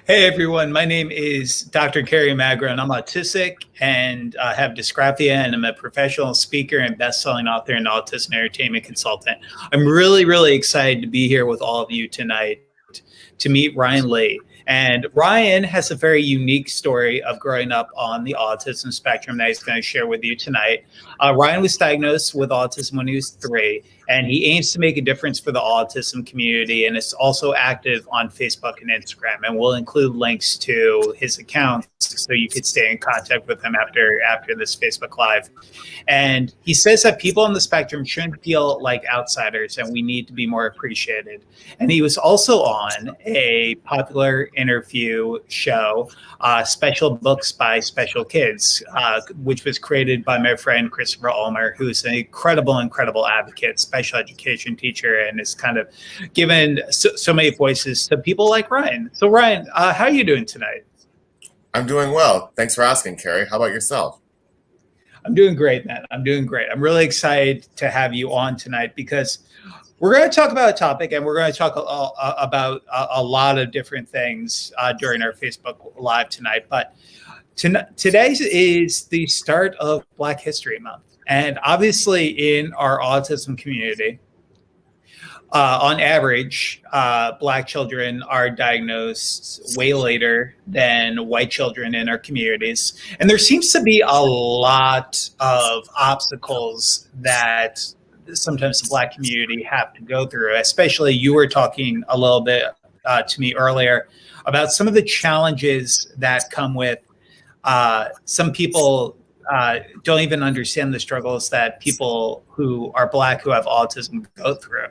Hey everyone, my name is Dr. Kerry Magra, and I'm autistic and have dysgraphia, and I'm a professional speaker and best-selling author and autism entertainment consultant. I'm really excited to be here with all of you tonight to meet Ryan Lee. And Ryan has a very unique story of growing up on the autism spectrum that he's going to share with you tonight. Ryan was diagnosed with autism when he was 3, and he aims to make a difference for the autism community, and is also active on Facebook and Instagram. And we'll include links to his accounts so you could stay in contact with him after this Facebook Live. And he says that people on the spectrum shouldn't feel like outsiders, and we need to be more appreciated. And he was also on a popular interview show, Special Books by Special Kids, which was created by my friend Christopher Ulmer, who's an incredible advocate, special education teacher, and has kind of given so many voices to people like Ryan. So Ryan, how are you doing tonight? I'm doing well. Thanks for asking, Kerry. How about yourself? I'm doing great, man. I'm doing great. I'm really excited to have you on tonight because we're going to talk about a topic, and we're going to talk about a lot of different things during our Facebook Live tonight. But today is the start of Black History Month. And obviously in our autism community, on average, Black children are diagnosed way later than white children in our communities. And there seems to be a lot of obstacles that sometimes the Black community have to go through. Especially, you were talking a little bit to me earlier about some of the challenges that come with some people don't even understand the struggles that people who are Black who have autism go through.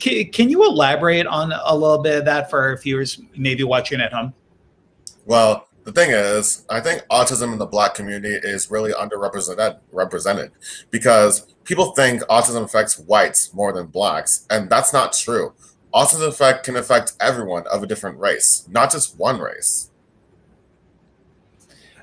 Can you elaborate on a little bit of that for our viewers maybe watching at home? Well, the thing is, I think autism in the Black community is really underrepresented because people think autism affects whites more than Blacks, and that's not true. Autism can affect everyone of a different race, not just one race.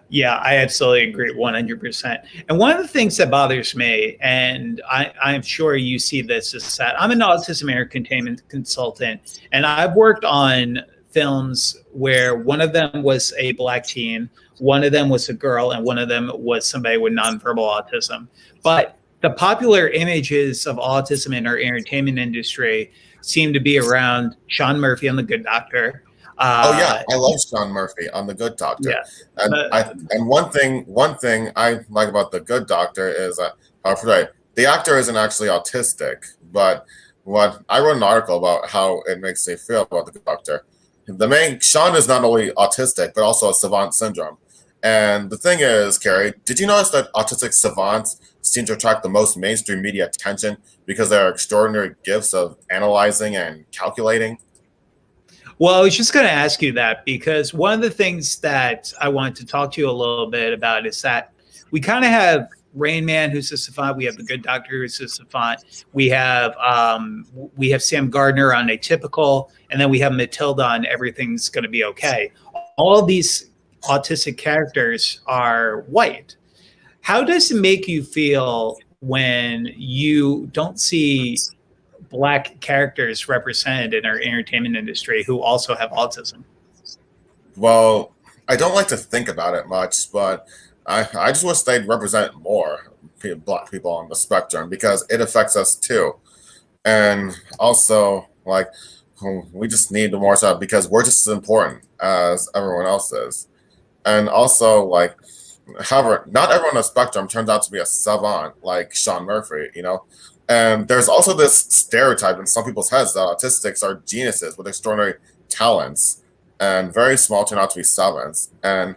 Yeah, I absolutely agree 100%. And one of the things that bothers me, and I'm sure you see this, is that I'm an autism entertainment consultant, and I've worked on films where one of them was a Black teen, one of them was a girl, and one of them was somebody with nonverbal autism. But the popular images of autism in our entertainment industry seem to be around Sean Murphy on The Good Doctor. I love Sean Murphy on The Good Doctor. Yeah. And one thing I like about The Good Doctor is the actor isn't actually autistic, but I wrote an article about how it makes me feel about The Good Doctor. Sean is not only autistic, but also a savant syndrome. And the thing is, Kerry, did you notice that autistic savants seem to attract the most mainstream media attention because of their extraordinary gifts of analyzing and calculating? Well, I was just going to ask you that because one of the things that I wanted to talk to you a little bit about is that we kind of have Rain Man, who's a savant. We have The Good Doctor, who's a savant. We have Sam Gardner on Atypical, and then we have Matilda on Everything's Going to Be Okay. All of these autistic characters are white. How does it make you feel when you don't see Black characters represented in our entertainment industry who also have autism? Well, I don't like to think about it much, but I just wish they'd represent more Black people on the spectrum because it affects us too. And also, we just need more stuff because we're just as important as everyone else is. And also, however, not everyone on the spectrum turns out to be a savant like Sean Murphy, you know? And there's also this stereotype in some people's heads that autistics are geniuses with extraordinary talents, and very small turn out to be savants. And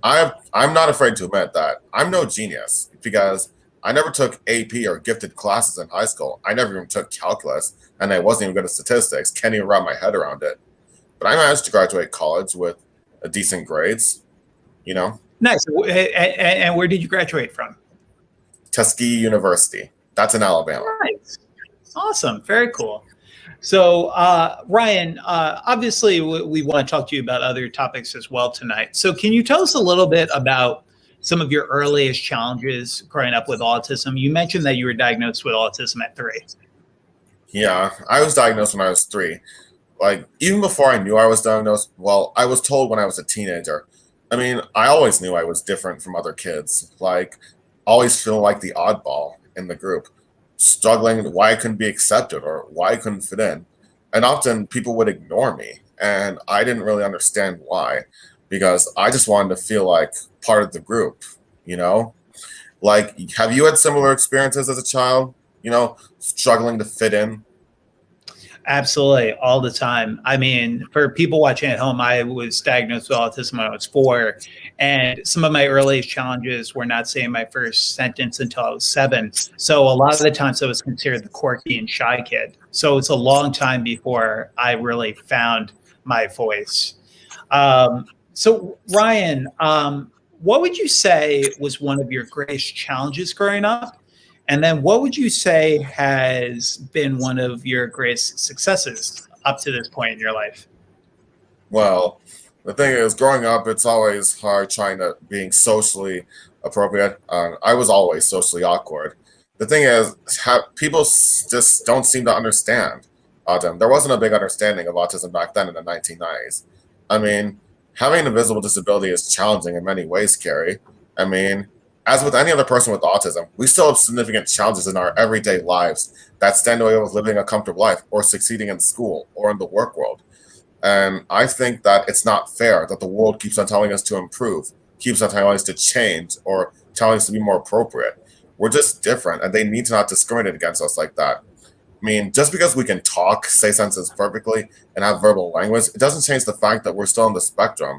I'm not afraid to admit that I'm no genius because I never took AP or gifted classes in high school. I never even took calculus, and I wasn't even good at statistics. Can't even wrap my head around it. But I managed to graduate college with decent grades, you know. Nice. And where did you graduate from? Tuskegee University. That's in Alabama. Nice. Awesome. Very cool. So, Ryan, obviously we want to talk to you about other topics as well tonight. So can you tell us a little bit about some of your earliest challenges growing up with autism? You mentioned that you were diagnosed with autism at 3. Yeah, I was diagnosed when I was 3. Like, even before I knew I was diagnosed, well, I was told when I was a teenager. I mean, I always knew I was different from other kids. Like, always feel like the oddball in the group, struggling why I couldn't be accepted or why I couldn't fit in. And often people would ignore me, and I didn't really understand why, because I just wanted to feel like part of the group, you know? Like, have you had similar experiences as a child, struggling to fit in? Absolutely, all the time. I mean, for people watching at home, I was diagnosed with autism when I was 4, and some of my earliest challenges were not saying my first sentence until I was 7. So a lot of the times I was considered the quirky and shy kid. So it's a long time before I really found my voice. So Ryan, what would you say was one of your greatest challenges growing up? And then what would you say has been one of your greatest successes up to this point in your life? Well, the thing is, growing up, it's always hard trying to being socially appropriate. I was always socially awkward. The thing is, people just don't seem to understand autism. There wasn't a big understanding of autism back then in the 1990s. I mean, having an invisible disability is challenging in many ways, Carrie. I mean, as with any other person with autism, we still have significant challenges in our everyday lives that stand in the way with living a comfortable life or succeeding in school or in the work world. And I think that it's not fair that the world keeps on telling us to improve, keeps on telling us to change, or telling us to be more appropriate. We're just different, and they need to not discriminate against us like that. I mean, just because we can talk, say sentences perfectly, and have verbal language, it doesn't change the fact that we're still on the spectrum.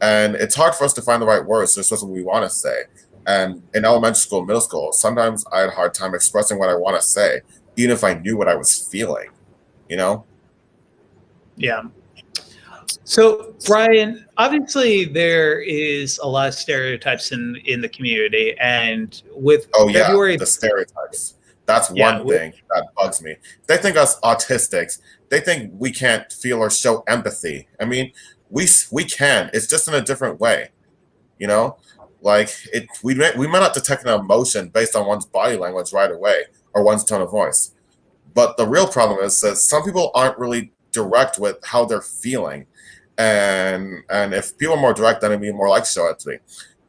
And it's hard for us to find the right words to express what we want to say. And in elementary school, middle school, sometimes I had a hard time expressing what I want to say, even if I knew what I was feeling, you know? Yeah. So, Brian, obviously there is a lot of stereotypes in the community, and with Oh, yeah, February, the stereotypes. That's yeah, one thing that bugs me. They think us autistics, they think we can't feel or show empathy. I mean, we can. It's just in a different way, you know? Like, we might not detect an emotion based on one's body language right away or one's tone of voice. But the real problem is that some people aren't really direct with how they're feeling. And if people are more direct, then it'd be more like to show it to me.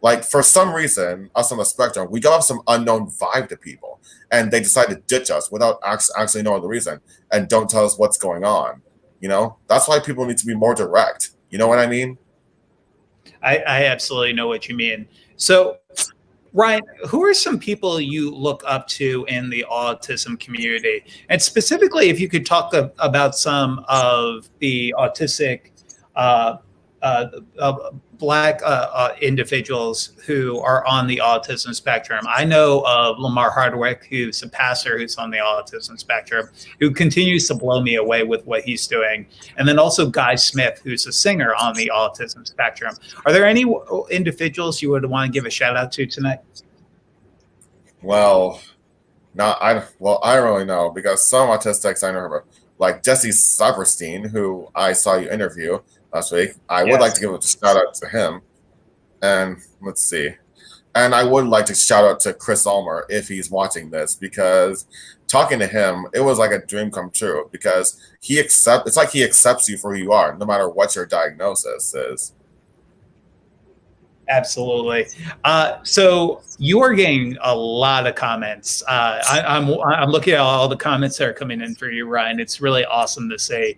Like, for some reason, us on the spectrum, we got off some unknown vibe to people, and they decide to ditch us without actually knowing the reason, and don't tell us what's going on. That's why people need to be more direct. You know what I mean? I absolutely know what you mean. So, Ryan, who are some people you look up to in the autism community? And specifically, if you could talk about some of the autistic uh, uh, Black individuals who are on the autism spectrum. I know of Lamar Hardwick, who's a pastor who's on the autism spectrum, who continues to blow me away with what he's doing. And then also Guy Smith, who's a singer on the autism spectrum. Are there any individuals you would want to give a shout out to tonight? Well, I don't really know because some autistics I know about, like Jesse Saperstein, who I saw you interview last week. I would like to give a shout out to him. And let's see. And I would like to shout out to Chris Ulmer if he's watching this, because talking to him, it was like a dream come true, because it's like he accepts you for who you are, no matter what your diagnosis is. Absolutely. So you are getting a lot of comments. I'm looking at all the comments that are coming in for you, Ryan. It's really awesome to see.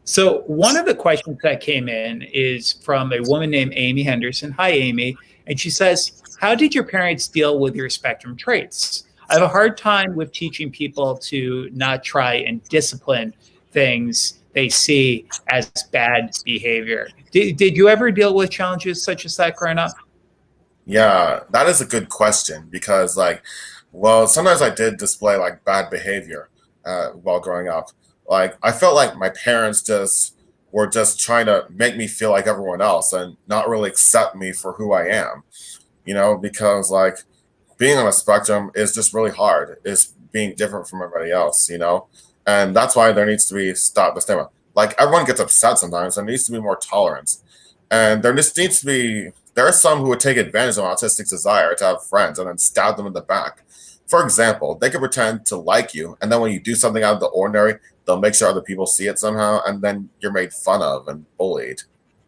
So one of the questions that came in is from a woman named Amy Henderson. Hi, Amy. And she says, how did your parents deal with your spectrum traits? I have a hard time with teaching people to not try and discipline things they see as bad behavior. Did you ever deal with challenges such as that growing up? Yeah, that is a good question because, sometimes I did display like bad behavior while growing up. Like, I felt like my parents were just trying to make me feel like everyone else and not really accept me for who I am, because like being on a spectrum is just really hard. It's being different from everybody else, and that's why there needs to be the stigma. Like, everyone gets upset sometimes. There needs to be more tolerance, and there are some who would take advantage of autistic desire to have friends and then stab them in the back. For example, they could pretend to like you, and then when you do something out of the ordinary, they'll make sure other people see it somehow, and then you're made fun of and bullied,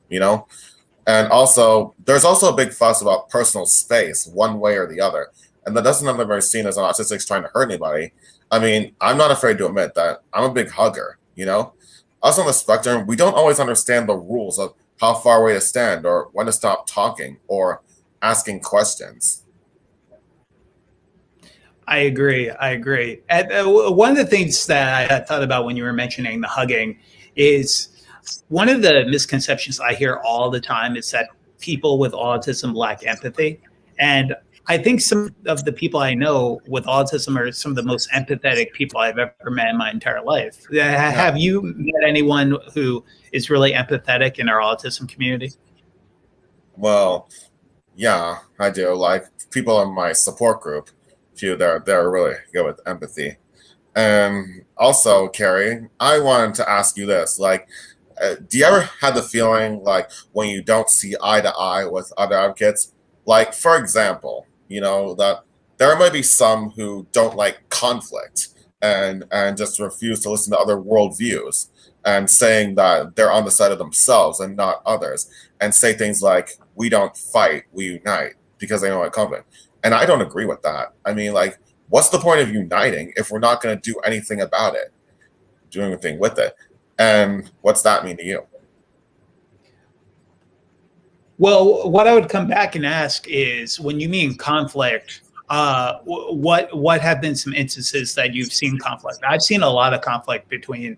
you know? And also, there's also a big fuss about personal space, one way or the other. And that doesn't have ever seen as an autistic trying to hurt anybody. I mean, I'm not afraid to admit that I'm a big hugger, you know? Us on the spectrum, we don't always understand the rules of how far away to stand or when to stop talking or asking questions. I agree. I agree. And, one of the things that I thought about when you were mentioning the hugging is one of the misconceptions I hear all the time is that people with autism lack empathy. And I think some of the people I know with autism are some of the most empathetic people I've ever met in my entire life. Have you met anyone who is really empathetic in our autism community? Well, yeah, I do. Like people in my support group, they're really good with empathy. And also, Carrie, I wanted to ask you this: like, do you ever have the feeling like when you don't see eye to eye with other advocates? Like, for example, you know that there might be some who don't like conflict and just refuse to listen to other worldviews and saying that they're on the side of themselves and not others, and say things like, "We don't fight, we unite," because they don't like conflict. And I don't agree with that. I mean, like, what's the point of uniting if we're not going to do anything about it, do anything with it? And what's that mean to you? Well, what I would come back and ask is, when you mean conflict, what have been some instances that you've seen conflict? I've seen a lot of conflict between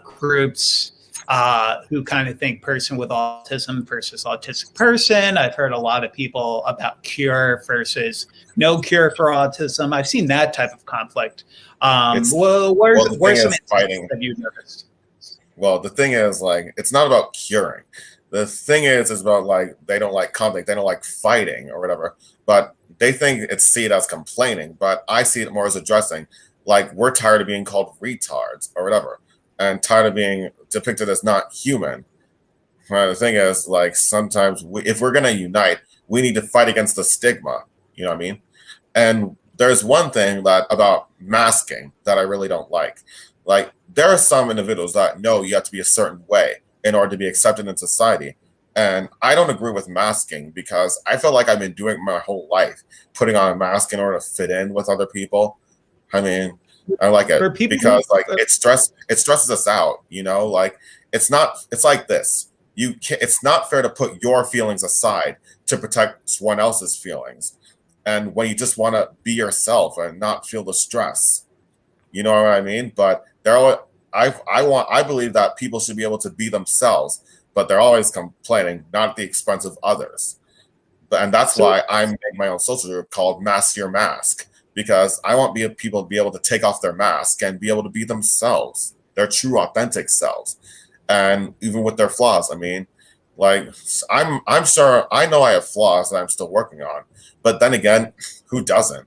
groups who kind of think person with autism versus autistic person. I've heard a lot of people about cure versus no cure for autism. I've seen that type of conflict. Where are some instances that you've noticed? Well, the thing is, like, it's not about curing. The thing is about like they don't like conflict, they don't like fighting or whatever. But they think it's see it as complaining. But I see it more as addressing. Like we're tired of being called retards or whatever, and tired of being depicted as not human. The thing is, like sometimes if we're gonna unite, we need to fight against the stigma. You know what I mean? And there's one thing that about masking that I really don't like. Like there are some individuals that know you have to be a certain way in order to be accepted in society. And I don't agree with masking because I feel like I've been doing my whole life putting on a mask in order to fit in with other people. I mean, I like it because like it stresses us out, you know, like it's like this. It's not fair to put your feelings aside to protect someone else's feelings. And when you just want to be yourself and not feel the stress, you know what I mean? But I believe that people should be able to be themselves, but they're always complaining, not at the expense of others. And that's why I'm making my own social group called Mask Your Mask, because I want people to be able to take off their mask and be able to be themselves, their true, authentic selves, and even with their flaws. I mean, like I'm sure I know I have flaws that I'm still working on, but then again, who doesn't?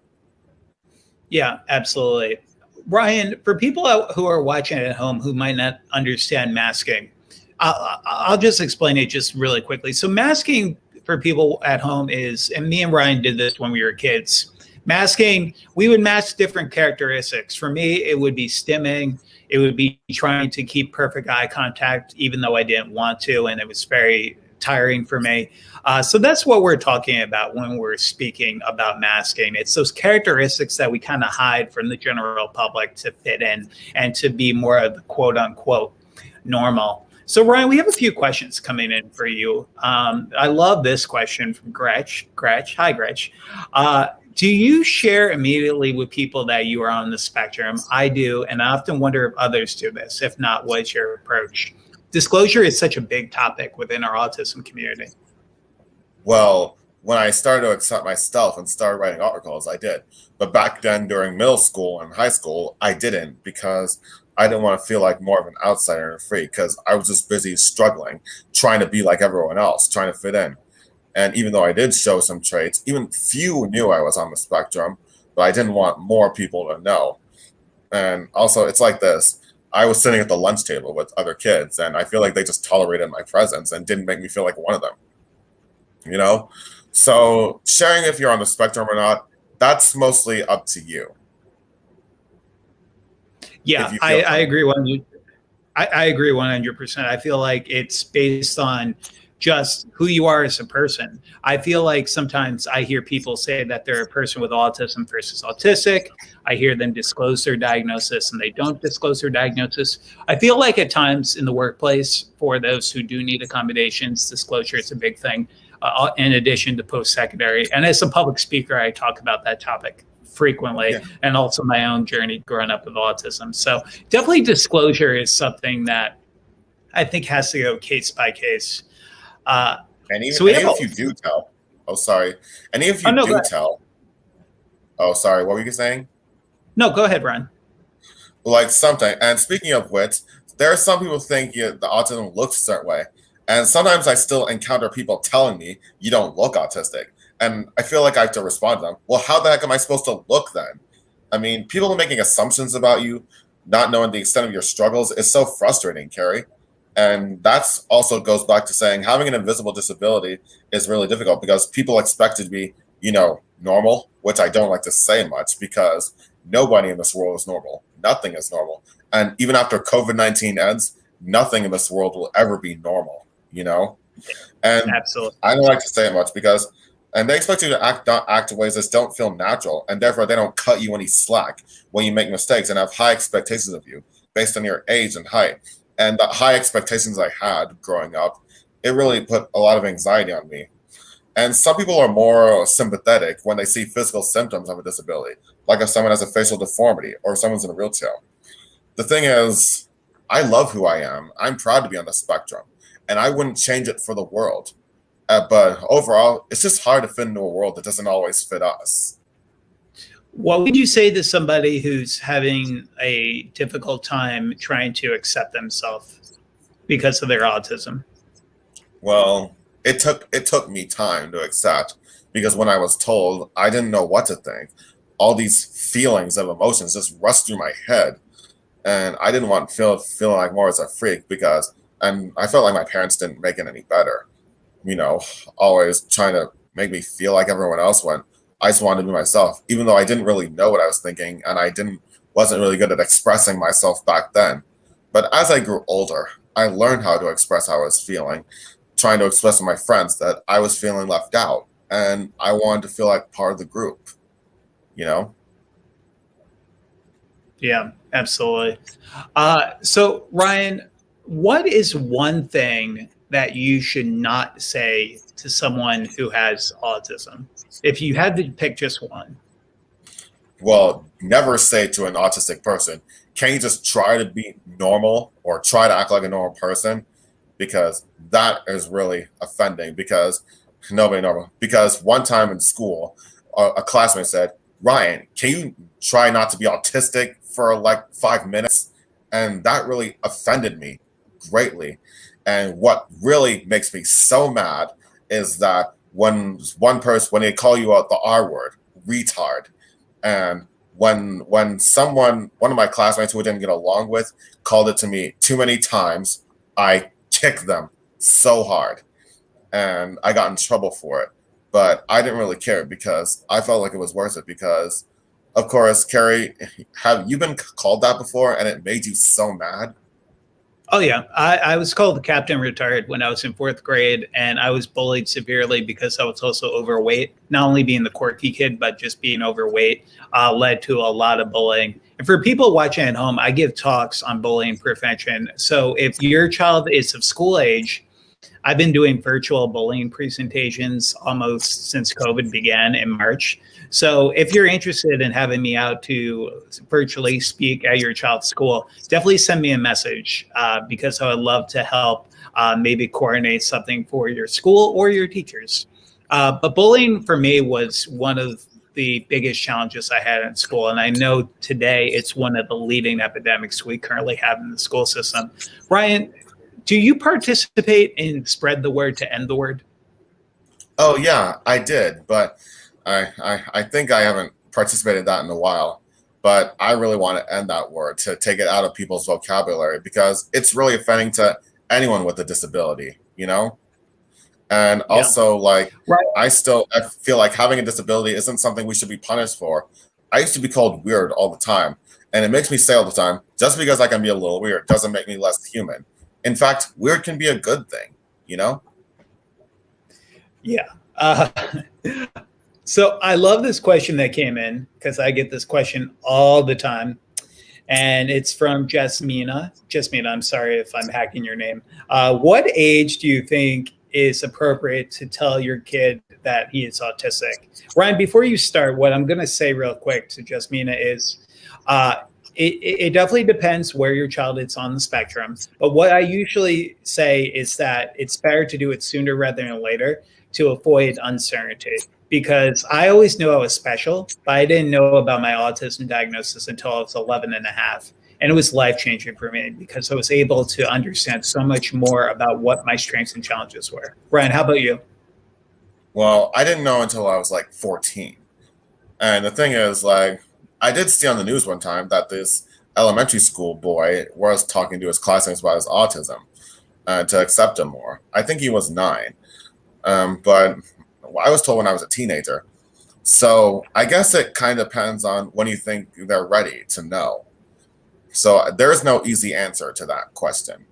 Yeah, absolutely. Ryan, for people who are watching at home who might not understand masking, I'll just explain it just really quickly. So masking for people at home is, and me and Ryan did this when we were kids. Masking, we would mask different characteristics. For me, it would be stimming. It would be trying to keep perfect eye contact, even though I didn't want to, and it was very tiring for me. So that's what we're talking about when we're speaking about masking. It's those characteristics that we kind of hide from the general public to fit in and to be more of the quote unquote normal. So Ryan, we have a few questions coming in for you. I love this question from Gretch. Hi, Gretch. Do you share immediately with people that you are on the spectrum? I do, and I often wonder if others do this. If not, what's your approach? Disclosure is such a big topic within our autism community. Well, when I started to accept myself and started writing articles, I did. But back then, during middle school and high school, I didn't because I didn't want to feel like more of an outsider and a freak because I was just busy struggling, trying to be like everyone else, trying to fit in. And even though I did show some traits, even few knew I was on the spectrum, but I didn't want more people to know. And also, it's like this. I was sitting at the lunch table with other kids, and I feel like they just tolerated my presence and didn't make me feel like one of them. You know? So sharing if you're on the spectrum or not, that's mostly up to you. if Yeah, you feel I comfortable. agree 100. I agree 100%. I feel like it's based on just who you are as a person. I feel like sometimes I hear people say that they're a person with autism versus autistic. I hear them disclose their diagnosis and they don't disclose their diagnosis. I feel like at times in the workplace, for those who do need accommodations, disclosure is a big thing, in addition to post secondary. And as a public speaker, I talk about that topic frequently, Yeah. and also my own journey growing up with autism. So definitely disclosure is something that I think has to go case by case. Uh, And even so we and have even a, if you do tell, oh sorry, and even if oh you no, go do ahead. tell, oh sorry, what were you saying? No, go ahead, Ron. Like something. And speaking of which, there are some people think the autism looks a certain way, and sometimes I still encounter people telling me you don't look autistic, and I feel like I have to respond to them. Well, how the heck am I supposed to look then? I mean, people making assumptions about you, not knowing the extent of your struggles, is so frustrating, Carrie. And that's also goes back to saying having an invisible disability is really difficult because people expect it to be, normal, which I don't like to say much because nobody in this world is normal. Nothing is normal. And even after COVID-19 ends, nothing in this world will ever be normal, you know? And Absolutely. I don't like to say it much because, and they expect you to act in ways that don't feel natural. And therefore, they don't cut you any slack when you make mistakes and have high expectations of you based on your age and height. And the high expectations I had growing up, it really put a lot of anxiety on me. And some people are more sympathetic when they see physical symptoms of a disability, like if someone has a facial deformity or if someone's in a wheelchair. The thing is, I love who I am. I'm proud to be on the spectrum, and I wouldn't change it for the world. But overall, it's just hard to fit into a world that doesn't always fit us. What would you say to somebody who's having a difficult time trying to accept themselves because of their autism? Well, it took me time to accept because when I was told, I didn't know what to think. All these feelings of emotions just rushed through my head, and I didn't want to feeling like more as a freak because, and I felt like my parents didn't make it any better. You know, always trying to make me feel like everyone else when I just wanted to be myself, even though I didn't really know what I was thinking and I didn't wasn't really good at expressing myself back then. But as I grew older, I learned how to express how I was feeling, trying to express to my friends that I was feeling left out and I wanted to feel like part of the group, you know? Yeah, absolutely. So, Ryan, what is one thing that you should not say to someone who has autism? If you had to pick just one. Well, never say to an autistic person, can you just try to be normal or try to act like a normal person? Because that is really offending because nobody normal. Because one time in school, a classmate said, Ryan, can you try not to be autistic for like 5 minutes? And that really offended me greatly. And what really makes me so mad is that when they call you out the R word, retard, and when someone one of my classmates who I didn't get along with called it to me too many times, I kicked them so hard and I got in trouble for it. But I didn't really care because I felt like it was worth it because of course, Carrie, have you been called that before and it made you so mad? Oh yeah, I was called the captain retired when I was in fourth grade, and I was bullied severely because I was also overweight. Not only being the quirky kid, but just being overweight led to a lot of bullying. And for people watching at home, I give talks on bullying prevention. So if your child is of school age, I've been doing virtual bullying presentations almost since COVID began in March. So if you're interested in having me out to virtually speak at your child's school, definitely send me a message because I would love to help maybe coordinate something for your school or your teachers. But bullying for me was one of the biggest challenges I had in school. And I know today it's one of the leading epidemics we currently have in the school system. Ryan, do you participate in spread the word to end the word? Oh yeah, I did, but I think I haven't participated in that in a while. But I really want to end that word to take it out of people's vocabulary because it's really offending to anyone with a disability, you know? And Yeah. also like Right. I feel like having a disability isn't something we should be punished for. I used to be called weird all the time. And it makes me say all the time, just because I can be a little weird doesn't make me less human. In fact, weird can be a good thing, you know? Yeah. Uh, so I love this question that came in because I get this question all the time. And it's from Jasmina. Jasmina, I'm sorry if I'm hacking your name. What age do you think is appropriate to tell your kid that he is autistic? Ryan, before you start, what I'm going to say real quick to Jasmina is uh, it definitely depends where your child is on the spectrum. But what I usually say is that it's better to do it sooner rather than later to avoid uncertainty. Because I always knew I was special, but I didn't know about my autism diagnosis until I was 11 and a half. And it was life changing for me because I was able to understand so much more about what my strengths and challenges were. Ryan, how about you? Well, I didn't know until I was like 14. And the thing is, like, I did see on the news one time that this elementary school boy was talking to his classmates about his autism to accept him more. I think he was 9. But I was told when I was a teenager. So I guess it kind of depends on when you think they're ready to know. So there is no easy answer to that question.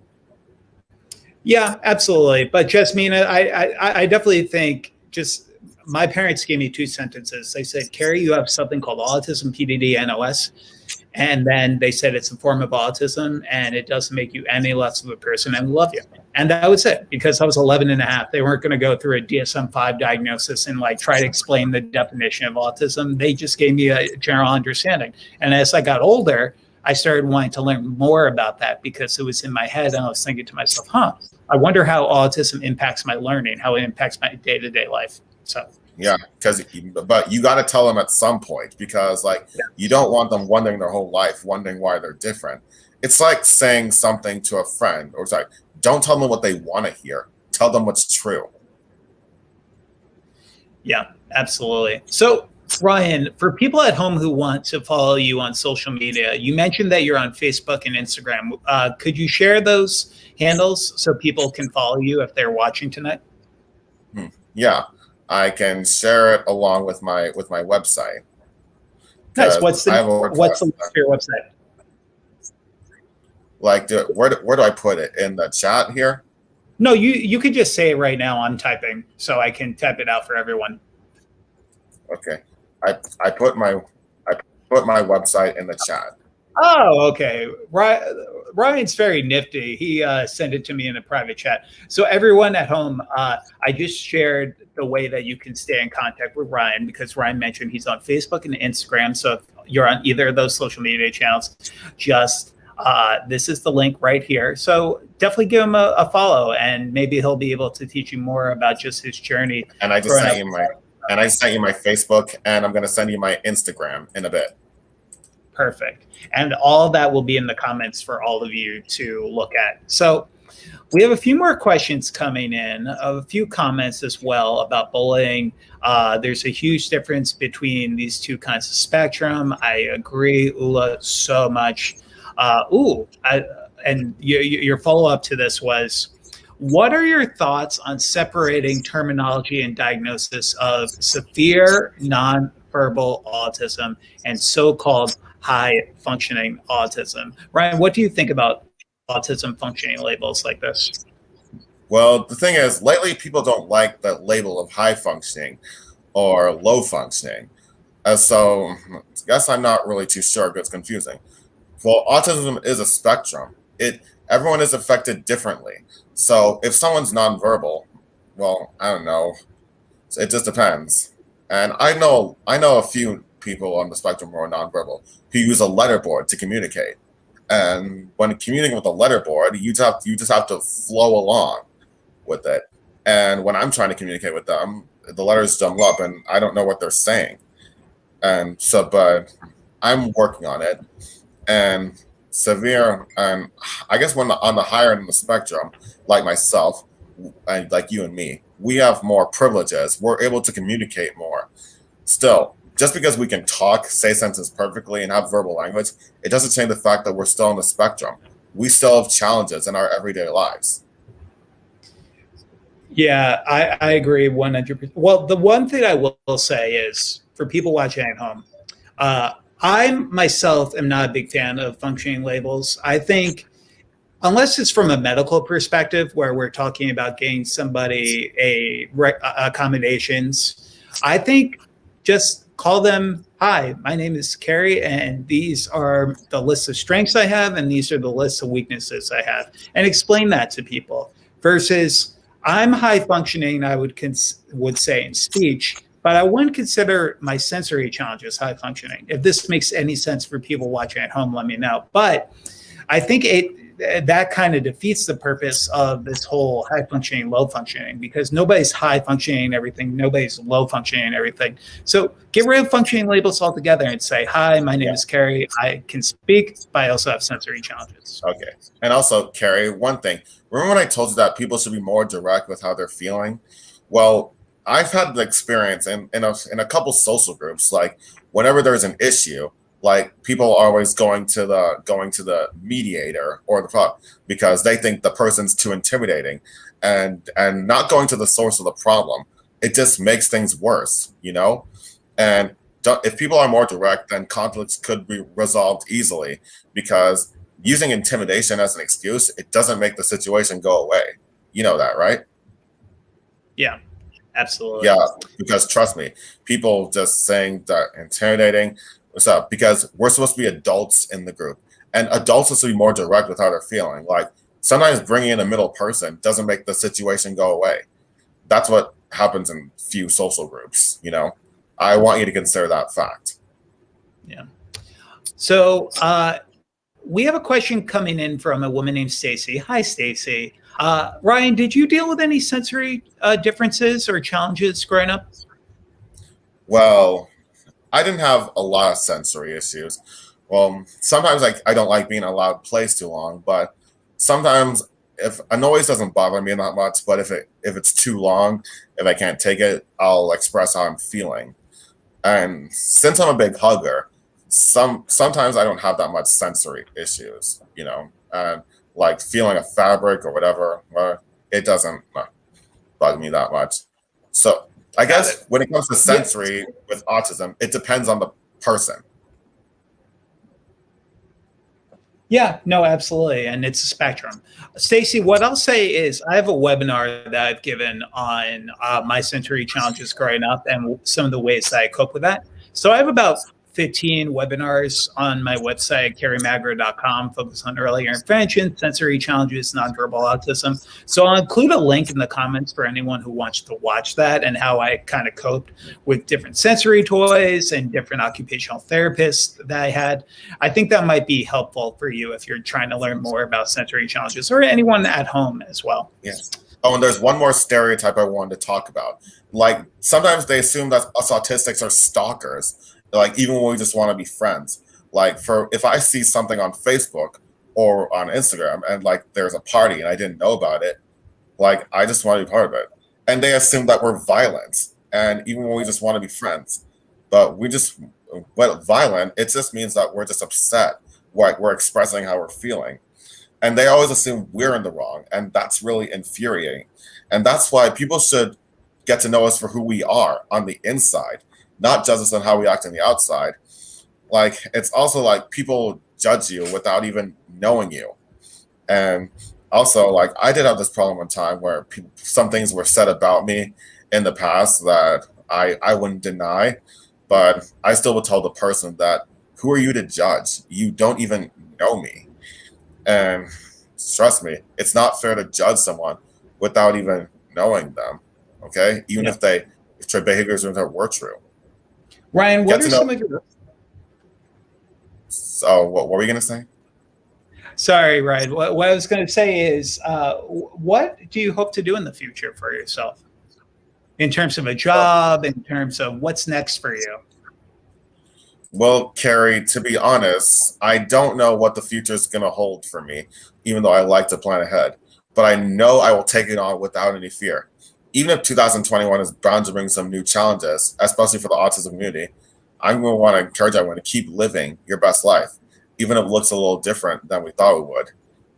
Yeah, absolutely. But Jasmina, I definitely think just my parents gave me 2 sentences. They said, Carrie, you have something called autism, PDD, NOS. And then they said it's a form of autism and it doesn't make you any less of a person and we love you. And that was it because I was 11 and a half. They weren't going to go through a DSM-5 diagnosis and like try to explain the definition of autism. They just gave me a general understanding. And as I got older, I started wanting to learn more about that because it was in my head and I was thinking to myself, I wonder how autism impacts my learning, how it impacts my day-to-day life. So yeah, but you got to tell them at some point because like you don't want them wondering their whole life, wondering why they're different. It's like saying something to a friend, or sorry, don't tell them what they want to hear. Tell them what's true. Yeah, absolutely. So Ryan, for people at home who want to follow you on social media, you mentioned that you're on Facebook and Instagram. Could you share those handles so people can follow you if they're watching tonight? Yeah. I can share it along with my website. Nice. What's the link to your website? Like, where do I put it in the chat here? No, you could just say it right now. I'm typing, so I can type it out for everyone. Okay, I put my website in the chat. Oh, okay. Ryan's very nifty. He sent it to me in a private chat. So everyone at home, I just shared the way that you can stay in contact with Ryan because Ryan mentioned he's on Facebook and Instagram. So if you're on either of those social media channels, just this is the link right here. So definitely give him a follow and maybe he'll be able to teach you more about just his journey. And I just sent you my Facebook and I'm going to send you my Instagram in a bit. Perfect. And all of that will be in the comments for all of you to look at. So we have a few more questions coming in, a few comments as well about bullying. There's a huge difference between these two kinds of spectrum. I agree, Ula, so much. And your follow-up to this was, what are your thoughts on separating terminology and diagnosis of severe nonverbal autism and so-called high-functioning autism? Ryan, what do you think about autism functioning labels like this? Well, the thing is, lately people don't like the label of high-functioning or low-functioning. So I guess I'm not really too sure because it's confusing. Well, autism is a spectrum. Everyone is affected differently. So if someone's nonverbal, well, I don't know. It just depends. And I know a few people on the spectrum who are nonverbal who use a letterboard to communicate. And when communicating with a letterboard, you just have to flow along with it. And when I'm trying to communicate with them, the letters jumble up and I don't know what they're saying. And so, but I'm working on it. And severe, and I guess when on the higher end of the spectrum, like myself, and like you and me, we have more privileges. We're able to communicate more. Still, just because we can talk, say sentences perfectly, and have verbal language, it doesn't change the fact that we're still on the spectrum. We still have challenges in our everyday lives. Yeah, I agree 100%. Well, the one thing I will say is for people watching at home, I myself am not a big fan of functioning labels. I think unless it's from a medical perspective where we're talking about getting somebody accommodations, I think just call them, hi, my name is Carrie, and these are the list of strengths I have, and these are the list of weaknesses I have, and explain that to people versus I'm high functioning, I would say in speech, but I wouldn't consider my sensory challenges high functioning. If this makes any sense for people watching at home, let me know. But I think that kind of defeats the purpose of this whole high functioning, low functioning, because nobody's high functioning in everything, nobody's low functioning in everything. So get rid of functioning labels altogether and say, hi, my name is Carrie. I can speak, but I also have sensory challenges. Okay. And also, Carrie, one thing. Remember when I told you that people should be more direct with how they're feeling? Well, I've had the experience in a couple social groups, like whenever there's an issue, like people are always going to the mediator or the problem because they think the person's too intimidating, and not going to the source of the problem. It just makes things worse, you know? And if people are more direct, then conflicts could be resolved easily, because using intimidation as an excuse, it doesn't make the situation go away. You know that, right? Yeah, absolutely. Yeah, because trust me, people just saying that intimidating, what's up? Because we're supposed to be adults in the group, and adults are supposed to be more direct with how they're feeling. Like sometimes bringing in a middle person doesn't make the situation go away. That's what happens in few social groups. You know, I want you to consider that fact. Yeah. So we have a question coming in from a woman named Stacy. Hi, Stacy. Ryan, did you deal with any sensory differences or challenges growing up? Well, I didn't have a lot of sensory issues. Well, sometimes I don't like being in a loud place too long, but sometimes if a noise doesn't bother me that much, but if it's too long, if I can't take it, I'll express how I'm feeling. And since I'm a big hugger, sometimes I don't have that much sensory issues, you know, and like feeling a fabric or whatever, it doesn't bug me that much. So I guess when it comes to sensory with autism, it depends on the person. Yeah, no, absolutely. And it's a spectrum. Stacy, what I'll say is I have a webinar that I've given on my sensory challenges growing up and some of the ways that I cope with that. So I have about 15 webinars on my website, carriemagro.com, focus on early intervention, sensory challenges, nonverbal autism. So I'll include a link in the comments for anyone who wants to watch that and how I kind of coped with different sensory toys and different occupational therapists that I had. I think that might be helpful for you if you're trying to learn more about sensory challenges, or anyone at home as well. Yes. Oh, and there's one more stereotype I wanted to talk about. Like sometimes they assume that us autistics are stalkers. Like even when we just want to be friends. Like if I see something on Facebook or on Instagram and like there's a party and I didn't know about it, like I just want to be part of it. And they assume that we're violent. And even when we just want to be friends, but violent, it just means that we're just upset. Like we're expressing how we're feeling. And they always assume we're in the wrong. And that's really infuriating. And that's why people should get to know us for who we are on the inside, not judge us on how we act on the outside. Like, it's also like people judge you without even knowing you. And also, like, I did have this problem one time where some things were said about me in the past that I wouldn't deny, but I still would tell the person that, who are you to judge? You don't even know me. And trust me, it's not fair to judge someone without even knowing them, okay? Even if their behaviors were true. Ryan, what are some of your... So what were we going to say? Sorry, Ryan. What I was going to say is, what do you hope to do in the future for yourself? In terms of a job, in terms of what's next for you? Well, Carrie, to be honest, I don't know what the future is going to hold for me, even though I like to plan ahead. But I know I will take it on without any fear. Even if 2021 is bound to bring some new challenges, especially for the autism community, I'm going to want to encourage everyone to keep living your best life, even if it looks a little different than we thought it would.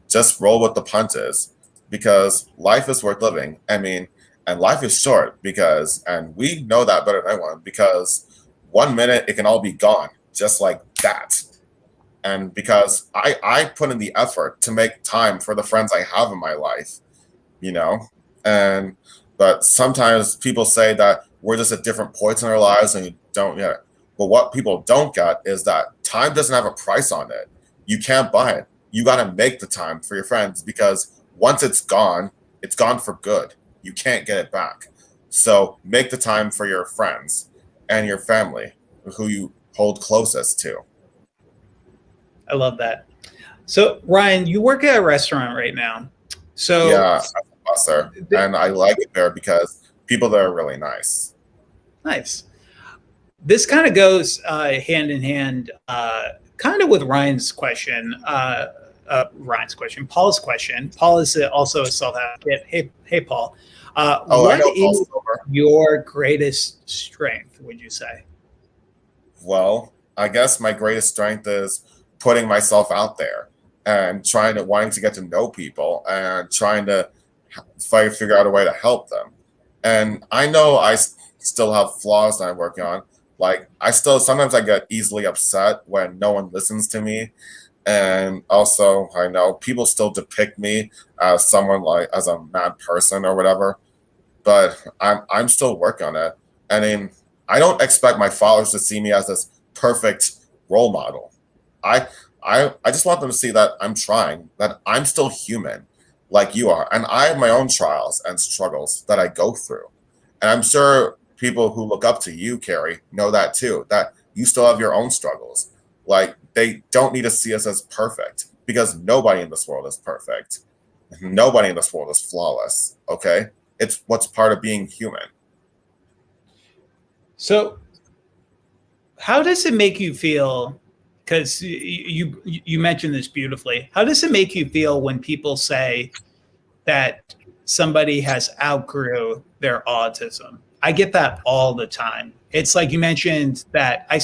Just roll with the punches, because life is worth living. I mean, and life is short and we know that better than anyone, because 1 minute it can all be gone, just like that. And because I put in the effort to make time for the friends I have in my life, you know, and but sometimes people say that we're just at different points in our lives and you don't get it. But what people don't get is that time doesn't have a price on it. You can't buy it. You got to make the time for your friends, because once it's gone for good. You can't get it back. So make the time for your friends and your family, who you hold closest to. I love that. So, Ryan, you work at a restaurant right now. So, Yeah, as a busser. And I like it there because people there are really nice. Nice. This kind of goes hand in hand, kind of with Paul's question. Paul is also a self-advocate. Hey, Paul. What is your greatest strength, would you say? Well, I guess my greatest strength is putting myself out there and wanting to get to know people and trying to figure out a way to help them. And I know I still have flaws that I'm working on. Like sometimes I get easily upset when no one listens to me. And also I know people still depict me as someone as a mad person or whatever, but I'm still working on it. I mean, I don't expect my followers to see me as this perfect role model. I just want them to see that I'm trying, that I'm still human like you are. And I have my own trials and struggles that I go through. And I'm sure people who look up to you, Carrie, know that too, that you still have your own struggles. Like, they don't need to see us as perfect, because nobody in this world is perfect. Nobody in this world is flawless, okay? It's what's part of being human. So how does it make you feel? Because you mentioned this beautifully. How does it make you feel when people say that somebody has outgrew their autism? I get that all the time. It's like you mentioned that I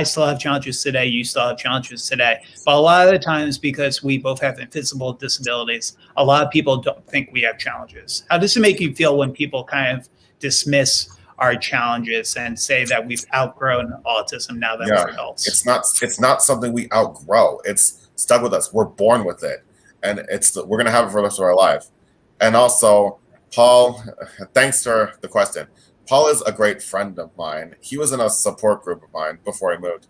still have challenges today. You still have challenges today. But a lot of the times, because we both have invisible disabilities, a lot of people don't think we have challenges. How does it make you feel when people kind of dismiss our challenges and say that we've outgrown autism now that we're adults? It's not something we outgrow. It's stuck with us. We're born with it, and we're gonna have it for the rest of our life. And also, Paul, thanks for the question. Paul is a great friend of mine. He was in a support group of mine before he moved.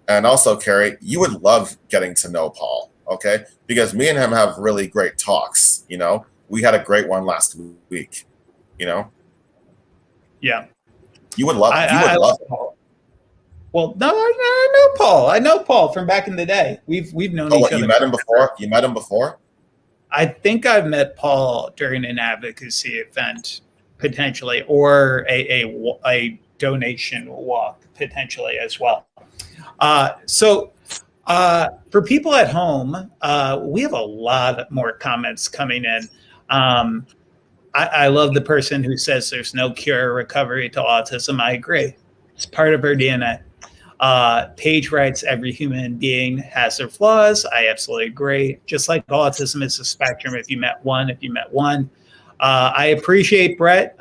And also, Carrie, you would love getting to know Paul, okay? Because me and him have really great talks, you know? We had a great one last week, you know? Yeah. You would love it. Paul. Well, no, I know Paul. I know Paul from back in the day. We've known each other. You met him before? You met him before? I think I've met Paul during an advocacy event, potentially, or a donation walk, potentially, as well. So for people at home, we have a lot more comments coming in. I love the person who says there's no cure or recovery to autism. I agree. It's part of our DNA. Paige writes, every human being has their flaws. I absolutely agree. Just like autism is a spectrum. If you met one. I appreciate Brett.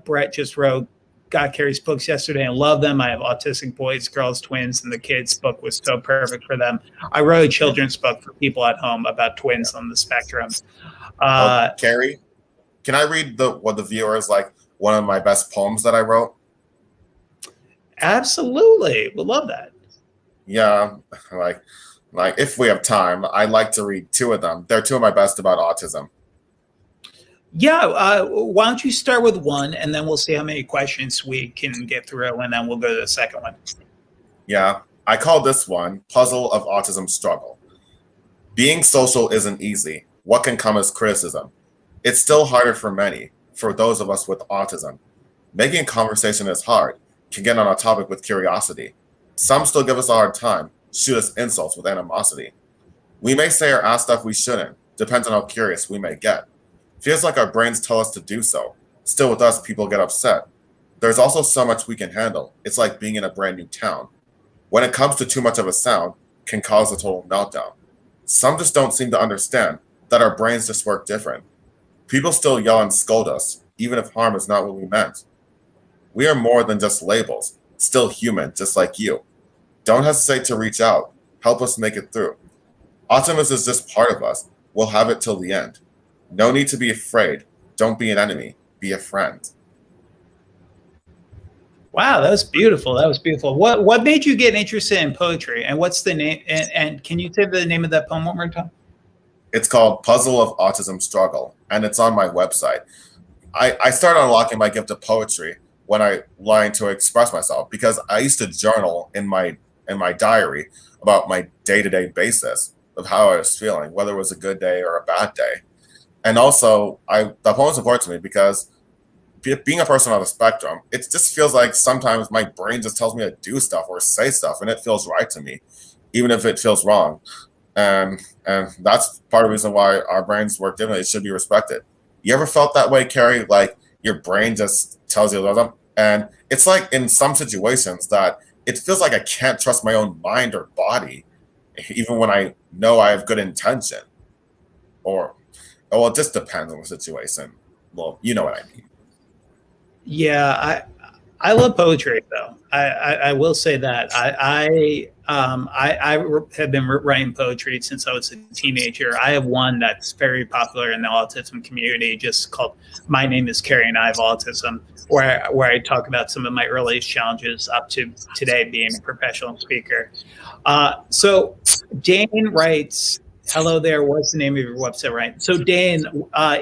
Brett just wrote, got Carrie's books yesterday and love them. I have autistic boys, girls, twins, and the kids' book was so perfect for them. I wrote a children's book for people at home about twins on the spectrum. Carrie, can I read what the viewer is like, one of my best poems that I wrote? Absolutely. We'll love that. Yeah, like if we have time, I'd like to read two of them. They're two of my best about autism. Yeah, why don't you start with one, and then we'll see how many questions we can get through, and then we'll go to the second one. Yeah, I call this one Puzzle of Autism Struggle. Being social isn't easy. What can come as criticism? It's still harder for many, for those of us with autism. Making conversation is hard, can get on a topic with curiosity. Some still give us a hard time, shoot us insults with animosity. We may say or ask stuff we shouldn't, depends on how curious we may get. Feels like our brains tell us to do so. Still with us, people get upset. There's also so much we can handle. It's like being in a brand new town. When it comes to too much of a sound, can cause a total meltdown. Some just don't seem to understand that our brains just work different. People still yell and scold us, even if harm is not what we meant. We are more than just labels, still human, just like you. Don't hesitate to reach out. help us make it through. Autism is just part of us. We'll have it till the end. No need to be afraid. Don't be an enemy. Be a friend. Wow, that was beautiful. That was beautiful. What made you get interested in poetry? And what's the name? And can you say the name of that poem one more time? It's called Puzzle of Autism Struggle, and it's on my website. I started unlocking my gift of poetry when I learned to express myself, because I used to journal in my diary about my day-to-day basis of how I was feeling, whether it was a good day or a bad day. And also, the poem's important to me because being a person on the spectrum, it just feels like sometimes my brain just tells me to do stuff or say stuff, and it feels right to me, even if it feels wrong. And that's part of the reason why our brains work differently. It should be respected. You ever felt that way, Carrie? Like your brain just tells you them, and it's like in some situations that it feels like I can't trust my own mind or body, even when I know I have good intention. Or, well, it just depends on the situation. Well, you know what I mean. Yeah, I love poetry though. I will say that I have been writing poetry since I was a teenager. I have one that's very popular in the autism community, just called "My Name Is Carrie and I Have Autism," where I talk about some of my earliest challenges up to today being a professional speaker. So Jane writes, hello there. What's the name of your website, Ryan? So Dan,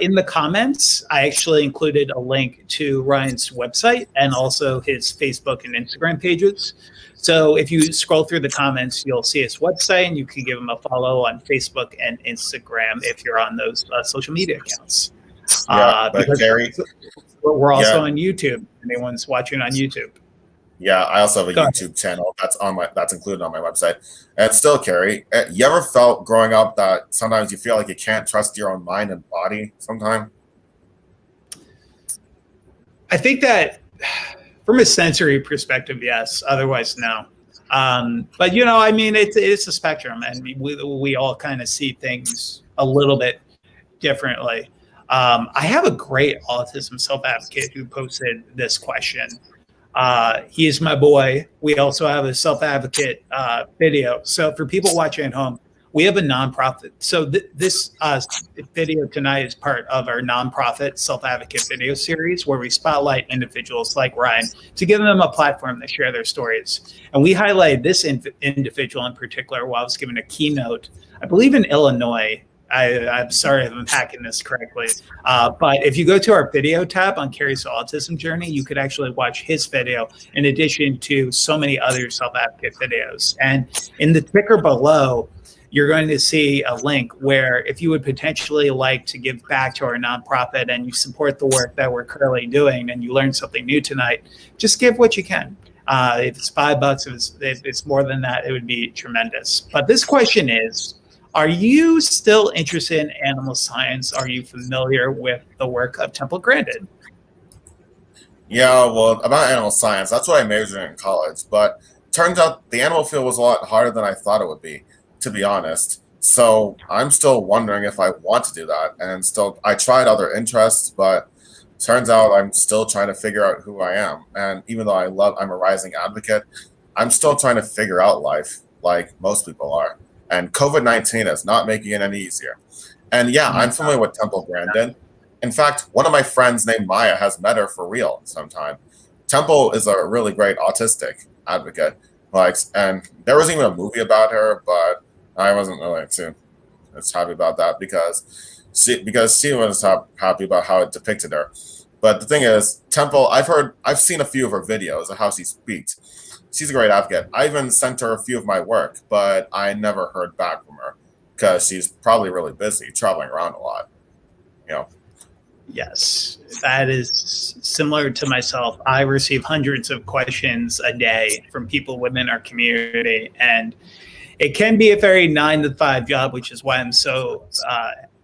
in the comments, I actually included a link to Ryan's website and also his Facebook and Instagram pages. So if you scroll through the comments, you'll see his website, and you can give him a follow on Facebook and Instagram if you're on those social media accounts. Yeah, but Carrie, we're also on YouTube. Anyone's watching on YouTube. Yeah, I also have a YouTube channel that's included on my website. And still, Carrie, you ever felt growing up that sometimes you feel like you can't trust your own mind and body sometimes? I think that from a sensory perspective, yes. Otherwise, no. But I mean, it's a spectrum, and we all kind of see things a little bit differently. I have a great autism self-advocate who posted this question. He is my boy. We also have a self-advocate video. So for people watching at home, we have a nonprofit. So this video tonight is part of our nonprofit self-advocate video series, where we spotlight individuals like Ryan to give them a platform to share their stories. And we highlighted this individual in particular while I was giving a keynote, I believe in Illinois. I'm sorry if I'm hacking this correctly. But if you go to our video tab on Carrie's autism journey, you could actually watch his video in addition to so many other self-advocate videos. And in the ticker below, you're going to see a link where if you would potentially like to give back to our nonprofit and you support the work that we're currently doing and you learned something new tonight, just give what you can. If it's $5, if it's more than that, it would be tremendous. But this question is, are you still interested in animal science? Are you familiar with the work of Temple Grandin? Yeah, well, about animal science, that's what I majored in college. But turns out the animal field was a lot harder than I thought it would be, to be honest. So I'm still wondering if I want to do that. And I tried other interests, but turns out I'm still trying to figure out who I am. And even though I'm a rising advocate, I'm still trying to figure out life like most people are. And COVID-19 is not making it any easier. And yeah, I'm familiar with Temple Grandin. In fact, one of my friends named Maya has met her for real sometime. Temple is a really great autistic advocate. And there was even a movie about her, but I wasn't really too happy about that because she was happy about how it depicted her. But the thing is, Temple, I've seen a few of her videos of how she speaks. She's a great advocate. I even sent her a few of my work, but I never heard back from her because she's probably really busy traveling around a lot. Yes, that is similar to myself. I receive hundreds of questions a day from people within our community, and it can be a very 9-to-5 job, which is why I'm so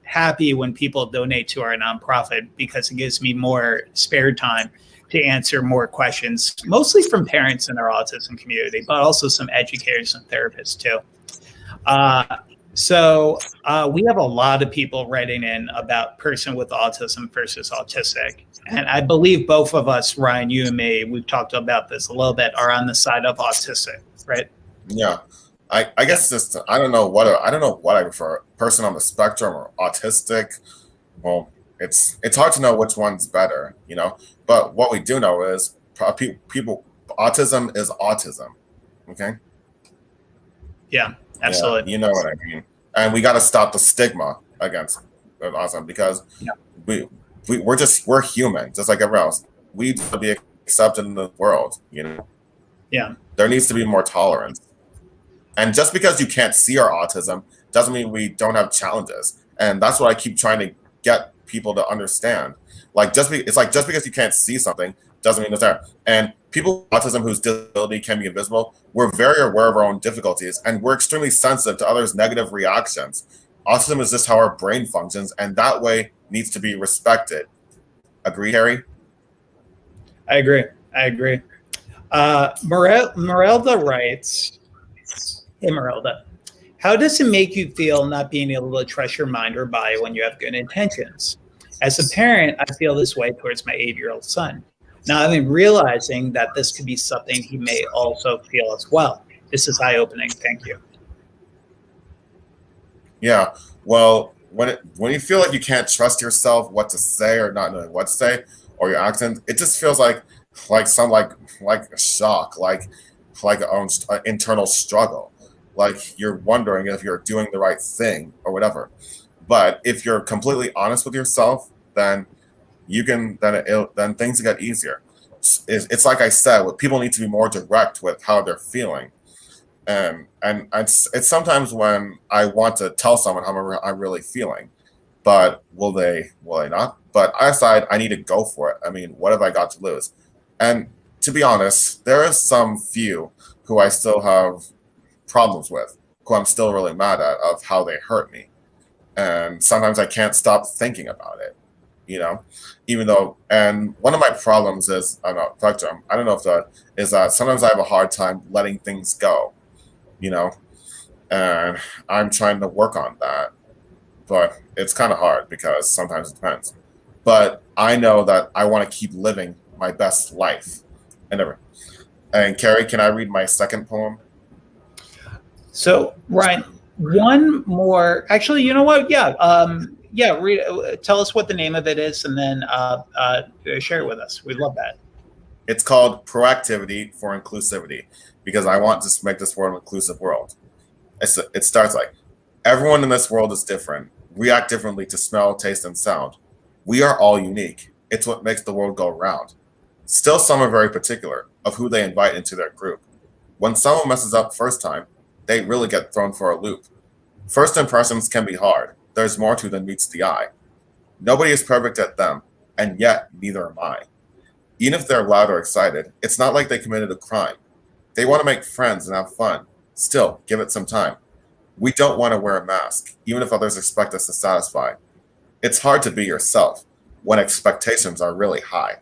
happy when people donate to our nonprofit, because it gives me more spare time to answer more questions, mostly from parents in our autism community, but also some educators and therapists too. So we have a lot of people writing in about person with autism versus autistic. And I believe both of us, Ryan, you and me, we've talked about this a little bit, are on the side of autistic, right? Yeah. I guess just I don't know what I prefer, person on the spectrum or autistic. Well, it's hard to know which one's better, you know. But what we do know is people autism is autism. Okay. Yeah, Yeah, absolutely. you know what I mean. And we got to stop the stigma against autism because Yeah. we, we're human, just like everyone else. We need to be accepted in the world. You know, Yeah. there needs to be more tolerance. And just because you can't see our autism doesn't mean we don't have challenges. And that's what I keep trying to get people to understand. Like it's like just because you can't see something doesn't mean it's there. And people with autism whose disability can be invisible, we're very aware of our own difficulties and we're extremely sensitive to others' negative reactions. Autism is just how our brain functions, and that way needs to be respected. Agree, Harry? I agree. I agree. Merelda writes, hey, Merelda, how does it make you feel not being able to trust your mind or body when you have good intentions? As a parent, I feel this way towards my 8-year-old son. Now, I've been realizing that this could be something he may also feel as well. This is eye-opening. Thank you. Yeah. Well, when you feel like you can't trust yourself, what to say or not knowing what to say, or your accent, it just feels like a shock, like an internal struggle, like you're wondering if you're doing the right thing or whatever. But if you're completely honest with yourself, then then things get easier. It's like I said, people need to be more direct with how they're feeling. And it's sometimes when I want to tell someone how I'm really feeling, but will they not? But I decide I need to go for it. I mean, what have I got to lose? And to be honest, there is some few who I still have problems with, who I'm still really mad at of how they hurt me. And sometimes I can't stop thinking about it, you know, even though, and one of my problems is, I don't know, spectrum, I don't know if that is that sometimes I have a hard time letting things go, you know, and I'm trying to work on that, but it's kind of hard because sometimes it depends. But I know that I want to keep living my best life. And ever. And Carrie, can I read my second poem? So, Ryan, one more. Actually, you know what? Yeah. Yeah. Tell us what the name of it is, and then share it with us. We'd love that. It's called Proactivity for Inclusivity, because I want to make this world an inclusive world. It starts like, everyone in this world is different, react differently to smell, taste, and sound. We are all unique. It's what makes the world go round. Still, some are very particular of who they invite into their group. When someone messes up first time, they really get thrown for a loop. First impressions can be hard. There's more to than meets the eye. Nobody is perfect at them, and yet neither am I. Even if they're loud or excited, it's not like they committed a crime. They want to make friends and have fun. Still, give it some time. We don't want to wear a mask, even if others expect us to satisfy. It's hard to be yourself when expectations are really high.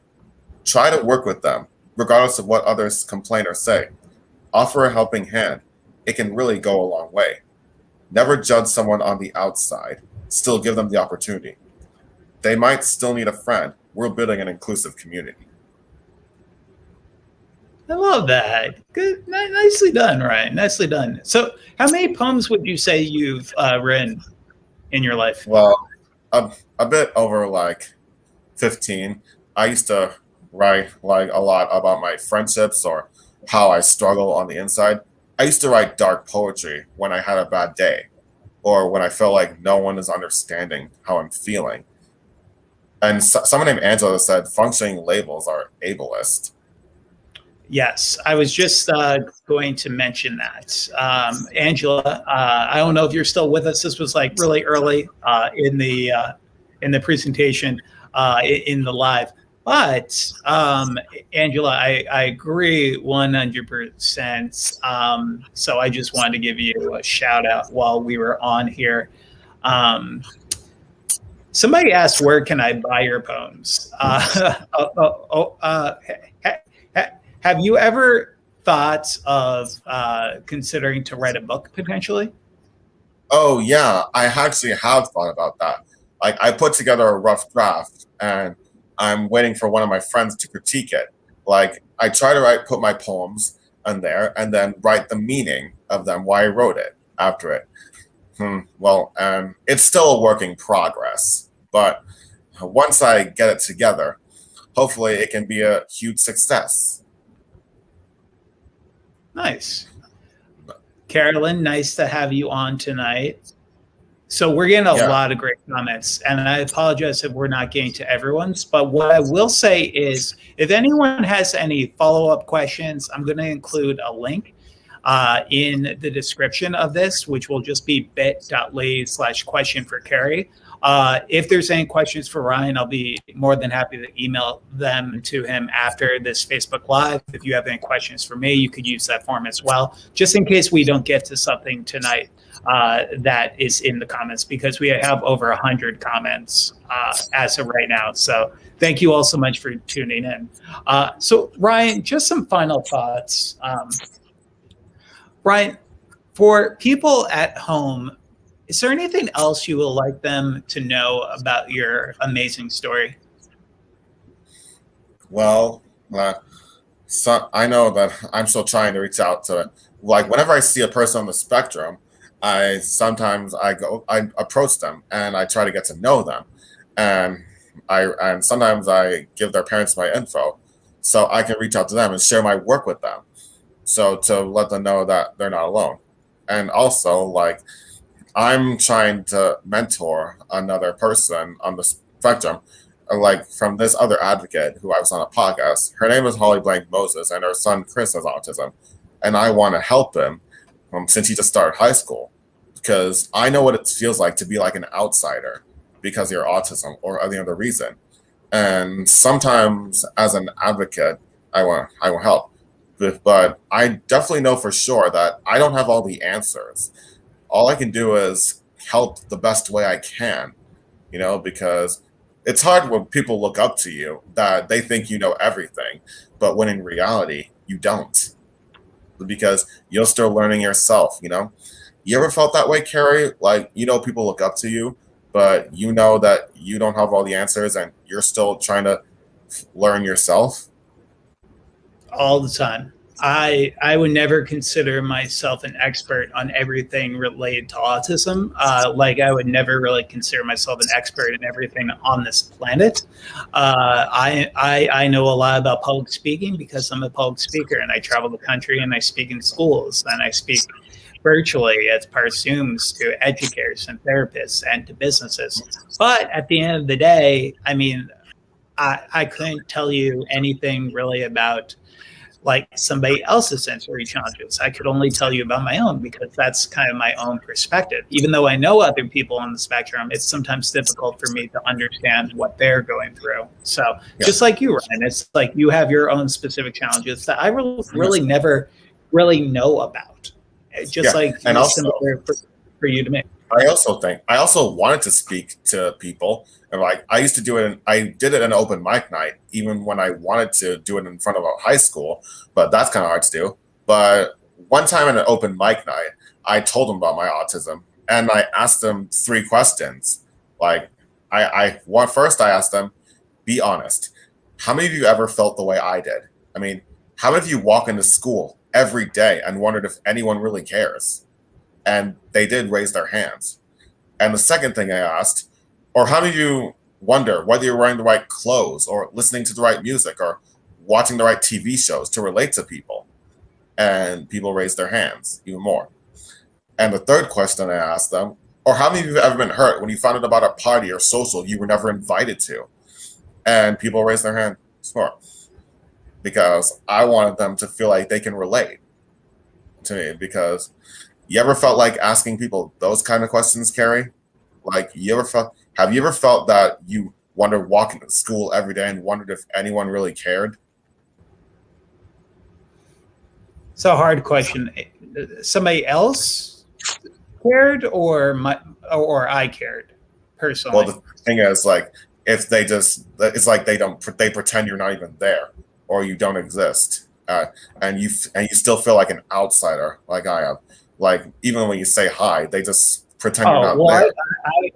Try to work with them, regardless of what others complain or say. Offer a helping hand. It can really go a long way. Never judge someone on the outside. Still give them the opportunity. They might still need a friend. We're building an inclusive community. I love that. Good, nicely done, Ryan. Nicely done. So, how many poems would you say you've written in your life? Well, a bit over like 15. I used to write like a lot about my friendships or how I struggle on the inside. I used to write dark poetry when I had a bad day or when I felt like no one is understanding how I'm feeling. And someone named Angela said functioning labels are ableist. Yes, I was just going to mention that. Angela, I don't know if you're still with us. This was like really early in the presentation in the live. But Angela, I agree 100%. So I just wanted to give you a shout out while we were on here. Somebody asked, where can I buy your poems? Have you ever thought of considering to write a book potentially? Oh yeah, I actually have thought about that. Like I put together a rough draft and I'm waiting for one of my friends to critique it. Like I try to put my poems in there and then write the meaning of them why I wrote it after it. Well, it's still a work in progress, but once I get it together, hopefully it can be a huge success. Nice. Carolyn, nice to have you on tonight. So we're getting a lot of great comments, and I apologize if we're not getting to everyone's, but what I will say is if anyone has any follow-up questions, I'm going to include a link in the description of this, which will just be bit.ly/question for Carrie. If there's any questions for Ryan, I'll be more than happy to email them to him after this Facebook Live. If you have any questions for me, you could use that form as well, just in case we don't get to something tonight that is in the comments, because we have over 100 comments as of right now. So thank you all so much for tuning in. So Ryan, just some final thoughts. Ryan, for people at home, is there anything else you would like them to know about your amazing story? Well, so I know that I'm still trying to reach out to, like, whenever I see a person on the spectrum, I approach them and I try to get to know them, and sometimes I give their parents my info so I can reach out to them and share my work with them, so to let them know that they're not alone. And also, like, I'm trying to mentor another person on the spectrum, like from this other advocate who I was on a podcast. Her name is Holly Blank Moses, and her son Chris has autism, and I want to help him since he just started high school, because I know what it feels like to be like an outsider because of your autism or any other reason. And sometimes, as an advocate, I will help, but I definitely know for sure that I don't have all the answers. All I can do is help the best way I can, because it's hard when people look up to you that they think you know everything, but when in reality, you don't, because you're still learning yourself, You ever felt that way, Carrie? Like, people look up to you, but you know that you don't have all the answers and you're still trying to learn yourself? All the time. I would never consider myself an expert on everything related to autism. Like I would never really consider myself an expert in everything on this planet. I know a lot about public speaking because I'm a public speaker and I travel the country and I speak in schools and I speak virtually as part of Zooms to educators and therapists and to businesses. But at the end of the day, I mean, I couldn't tell you anything really about like somebody else's sensory challenges. I could only tell you about my own because that's kind of my own perspective. Even though I know other people on the spectrum, it's sometimes difficult for me to understand what they're going through. So just like you, Ryan, it's like you have your own specific challenges that I really never really know about. Just like and also, similar for you to me. I also wanted to speak to people, and like I used to do it. I did it in an open mic night, even when I wanted to do it in front of a high school, but that's kind of hard to do. But one time in an open mic night, I told them about my autism, and I asked them 3 questions. Like first I asked them, be honest. How many of you ever felt the way I did? I mean, how many of you walk into school every day and wondered if anyone really cares? And they did raise their hands. And the second thing I asked, or how many of you wonder whether you're wearing the right clothes or listening to the right music or watching the right TV shows to relate to people? And people raised their hands even more. And the third question I asked them, or how many of you have ever been hurt when you found out about a party or social you were never invited to? And people raised their hands more. Because I wanted them to feel like they can relate to me. Because you ever felt like asking people those kind of questions, Carrie? Like, have you ever felt that you wondered walking to school every day and wondered if anyone really cared? It's a hard question. Somebody else cared or I cared personally? Well, the thing is, like, if it's like they pretend you're not even there or you don't exist, and you still feel like an outsider, like I have. Like, even when you say hi, they just pretend you're not there.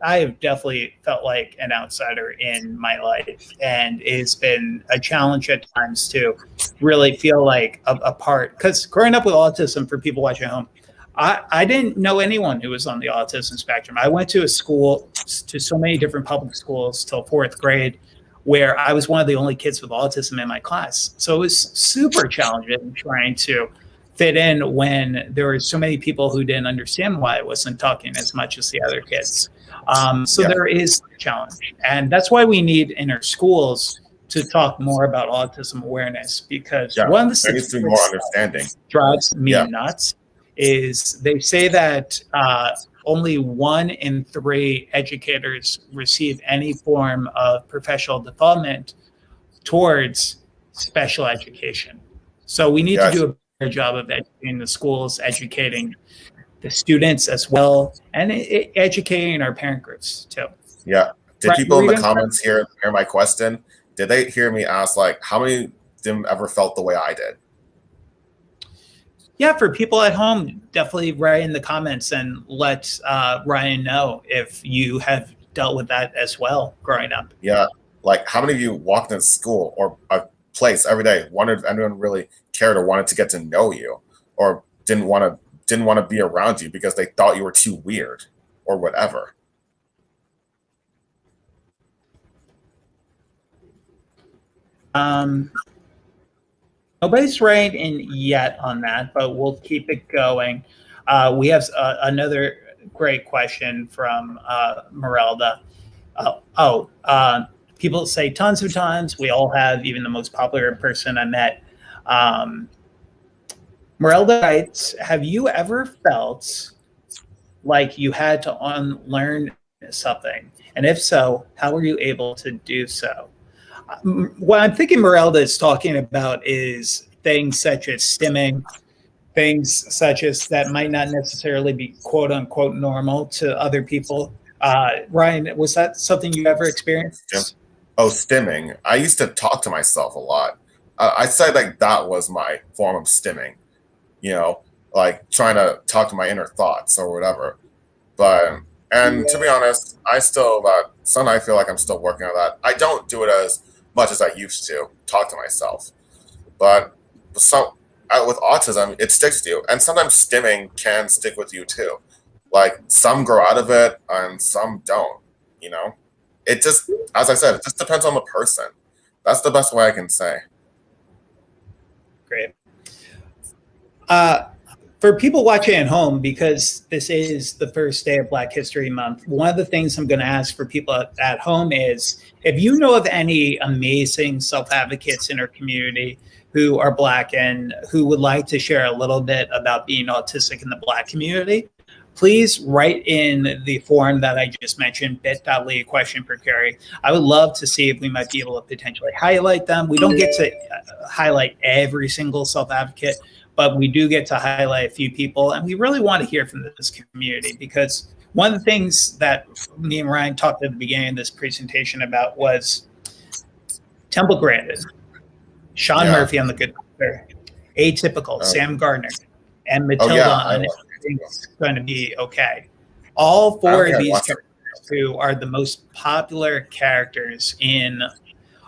I have definitely felt like an outsider in my life, and it's been a challenge at times to really feel like a part. Because growing up with autism, for people watching at home, I didn't know anyone who was on the autism spectrum. I went to a school, to so many different public schools till fourth grade, where I was one of the only kids with autism in my class. So it was super challenging trying to fit in when there were so many people who didn't understand why I wasn't talking as much as the other kids. So Yeah. there is a challenge. And that's why we need in our schools to talk more about autism awareness, because one of the there needs to be more understanding. drives me nuts is they say that only 1 in 3 educators receive any form of professional development towards special education. So we need to do a better job of educating the schools, educating the students as well, and educating our parent groups too. Yeah. Did people in the comments hear my question? Did they hear me ask, like, how many of them ever felt the way I did? Yeah, for people at home, definitely write in the comments and let Ryan know if you have dealt with that as well growing up. Yeah, like how many of you walked in school or a place every day, wondered if anyone really cared or wanted to get to know you, or didn't want to be around you because they thought you were too weird or whatever? Nobody's writing yet on that, but we'll keep it going. We have another great question from Merelda. People say tons of times. We all have, even the most popular person I met. Merelda writes, have you ever felt like you had to unlearn something? And if so, how were you able to do so? What I'm thinking Merelda is talking about is things such as stimming, things such as that might not necessarily be quote unquote normal to other people. Ryan, was that something you ever experienced? Oh, stimming. I used to talk to myself a lot. I said like that was my form of stimming, like trying to talk to my inner thoughts or whatever. And to be honest, I feel like I'm still working on that. I don't do it as much as I used to talk to myself, but with autism, it sticks to you, and sometimes stimming can stick with you too. Like some grow out of it and some don't. It just, as I said, it just depends on the person. That's the best way I can say. Great. For people watching at home, because this is the first day of Black History Month, one of the things I'm going to ask for people at home is, if you know of any amazing self-advocates in our community who are Black and who would like to share a little bit about being autistic in the Black community, please write in the form that I just mentioned, bit.ly question per Carrie. I would love to see if we might be able to potentially highlight them. We don't get to highlight every single self-advocate, but we do get to highlight a few people, and we really want to hear from this community, because one of the things that me and Ryan talked at the beginning of this presentation about was Temple Grandin, Sean Murphy on The Good Doctor, Atypical, Sam Gardner, and Matilda on Everything's Going to Be Okay. All 4 of these characters, who are the most popular characters in,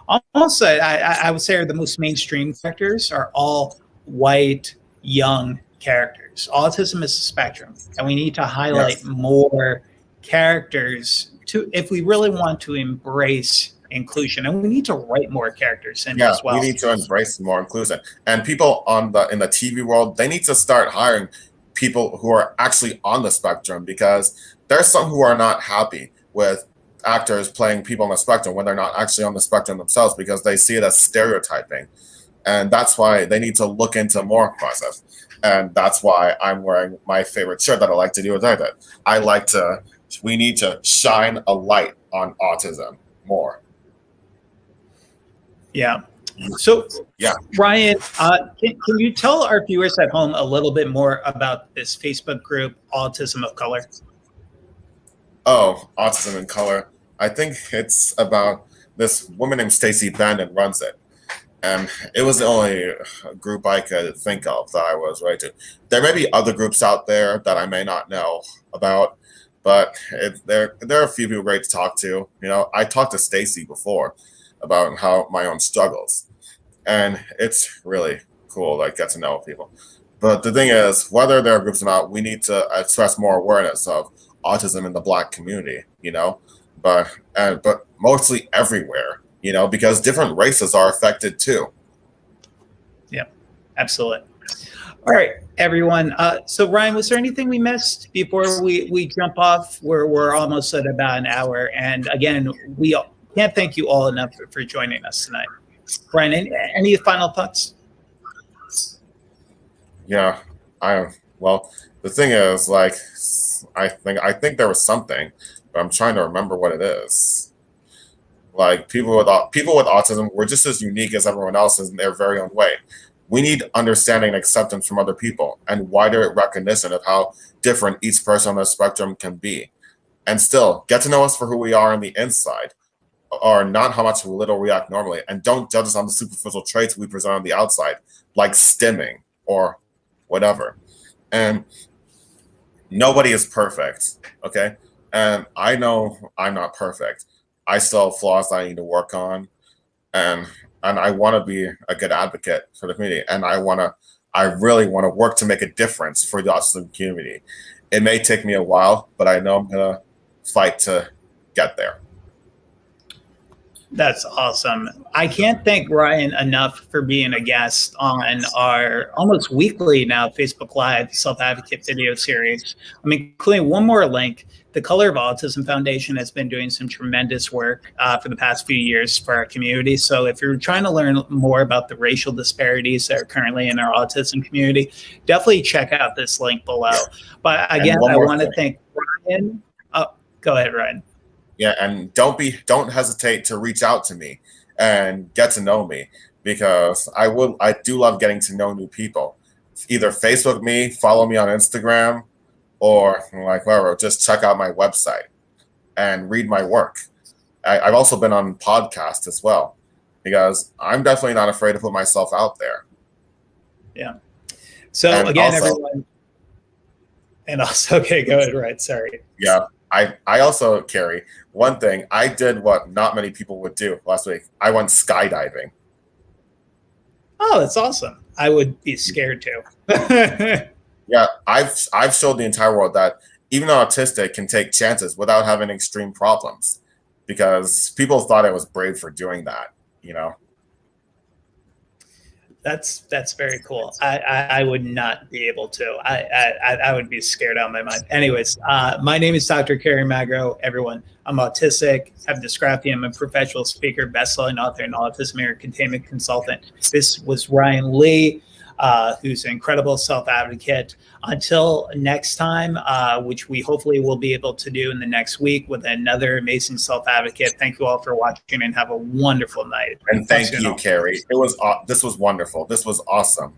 almost I would say are the most mainstream characters, are all white, young characters. Autism is a spectrum, and we need to highlight more characters if we really want to embrace inclusion, and we need to write more characters in as well. We need to embrace more inclusion, and people in the TV world, they need to start hiring people who are actually on the spectrum, because there's some who are not happy with actors playing people on the spectrum when they're not actually on the spectrum themselves, because they see it as stereotyping. And that's why they need to look into more process. And that's why I'm wearing my favorite shirt that I like to do with that. We need to shine a light on autism more. Yeah. So, Ryan, can you tell our viewers at home a little bit more about this Facebook group, Autism of Color? Oh, Autism in Color. I think it's about this woman named Stacey Bandon runs it. And it was the only group I could think of that I was right to. There may be other groups out there that I may not know about, but there are a few people great to talk to. I talked to Stacey before about my own struggles, and it's really cool to get to know people. But the thing is, whether there are groups or not, we need to express more awareness of autism in the Black community, but mostly everywhere, because different races are affected too. Yeah, absolutely. All right, everyone. So Ryan, was there anything we missed before we jump off? We're almost at about an hour. And again, we can't thank you all enough for joining us tonight. Ryan, any final thoughts? Yeah, well, the thing is, like, I think there was something, but I'm trying to remember what it is. Like, people with autism, we're just as unique as everyone else in their very own way. We need understanding and acceptance from other people and wider recognition of how different each person on the spectrum can be. And still, get to know us for who we are on the inside, or not how much little we act normally. And don't judge us on the superficial traits we present on the outside, like stimming or whatever. And nobody is perfect, okay? And I know I'm not perfect. I still have flaws that I need to work on. And I want to be a good advocate for the community. And I really want to work to make a difference for the autism community. It may take me a while, but I know I'm going to fight to get there. That's awesome. I can't thank Ryan enough for being a guest on our almost weekly now Facebook Live self-advocate video series. I'm including one more link. The Color of Autism Foundation has been doing some tremendous work for the past few years for our community. So if you're trying to learn more about the racial disparities that are currently in our autism community, definitely check out this link below. But again, I want to thank Ryan. Oh, go ahead, Ryan. Yeah, and don't hesitate to reach out to me and get to know me, because I do love getting to know new people. Either Facebook me, follow me on Instagram, or like whatever, just check out my website and read my work. I've also been on podcasts as well, because I'm definitely not afraid to put myself out there. Yeah. So and again, also, everyone, and also, okay, go ahead, right? Sorry. Yeah. I also, Carrie, one thing, I did what not many people would do last week. I went skydiving. Oh, that's awesome. I would be scared too. Yeah, I've showed the entire world that even an autistic can take chances without having extreme problems, because people thought I was brave for doing that, That's very cool. I would not be able to. I would be scared out of my mind. Anyways, my name is Dr. Kerry Magro. Everyone, I'm autistic, have dysgraphia. I'm a professional speaker, best-selling author, and autism area containment consultant. This was Ryan Lee, who's an incredible self-advocate. Until next time, which we hopefully will be able to do in the next week with another amazing self-advocate. Thank you all for watching, and have a wonderful night. And thank you, Carrie. This was wonderful. This was awesome.